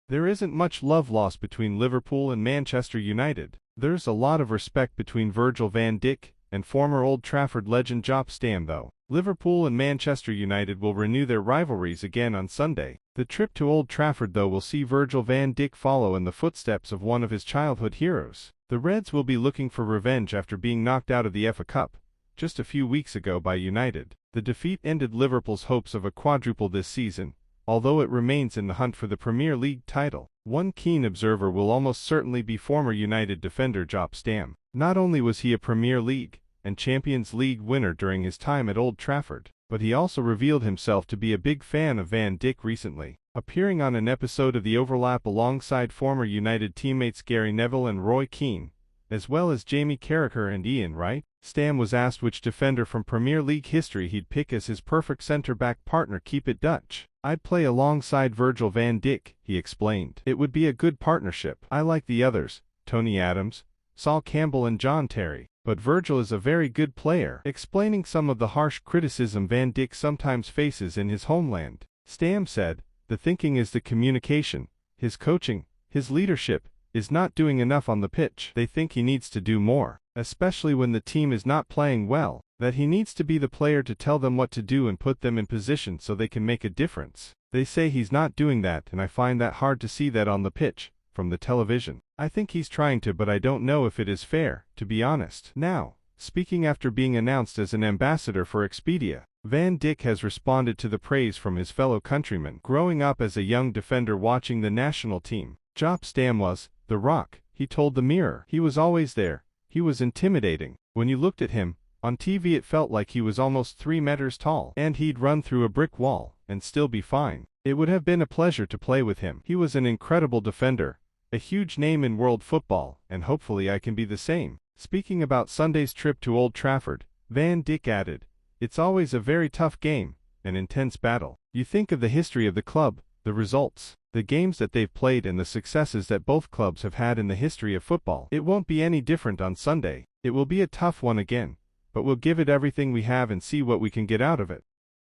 There isn't much love lost between Liverpool and Manchester United. There's a lot of respect between Virgil van Dijk and former Old Trafford legend Joop Stam though. Liverpool and Manchester United will renew their rivalries again on Sunday. The trip to Old Trafford though will see Virgil van Dijk follow in the footsteps of one of his childhood heroes. The Reds will be looking for revenge after being knocked out of the FA Cup just a few weeks ago by United. The defeat ended Liverpool's hopes of a quadruple this season, although it remains in the hunt for the Premier League title. One keen observer will almost certainly be former United defender Joop Stam. Not only was he a Premier League and Champions League winner during his time at Old Trafford, but he also revealed himself to be a big fan of Van Dijk recently. Appearing on an episode of The Overlap alongside former United teammates Gary Neville and Roy Keane, as well as Jamie Carragher and Ian Wright, Stam was asked which defender from Premier League history he'd pick as his perfect centre-back partner. Keep it Dutch. I'd play alongside Virgil van Dijk, he explained. It would be a good partnership. I like the others, Tony Adams, Sol Campbell and John Terry, but Virgil is a very good player. Explaining some of the harsh criticism Van Dijk sometimes faces in his homeland, Stam said, the thinking is the communication, his coaching, his leadership, is not doing enough on the pitch. They think he needs to do more, especially when the team is not playing well, that he needs to be the player to tell them what to do and put them in position so they can make a difference. They say he's not doing that, and I find that hard to see that on the pitch, from the television. I think he's trying to, but I don't know if it is fair, to be honest. Now, speaking after being announced as an ambassador for Expedia, Van Dijk has responded to the praise from his fellow countrymen. Growing up as a young defender watching the national team, Joop Stam was the Rock, he told the Mirror. He was always there. He was intimidating. When you looked at him on TV, it felt like he was almost 3 meters tall, and he'd run through a brick wall and still be fine. It would have been a pleasure to play with him. He was an incredible defender, a huge name in world football, and hopefully I can be the same. Speaking about Sunday's trip to Old Trafford, Van Dijk added, it's always a very tough game, an intense battle. You think of the history of the club, the results, the games that they've played and the successes that both clubs have had in the history of football. It won't be any different on Sunday. It will be a tough one again, but we'll give it everything we have and see what we can get out of it.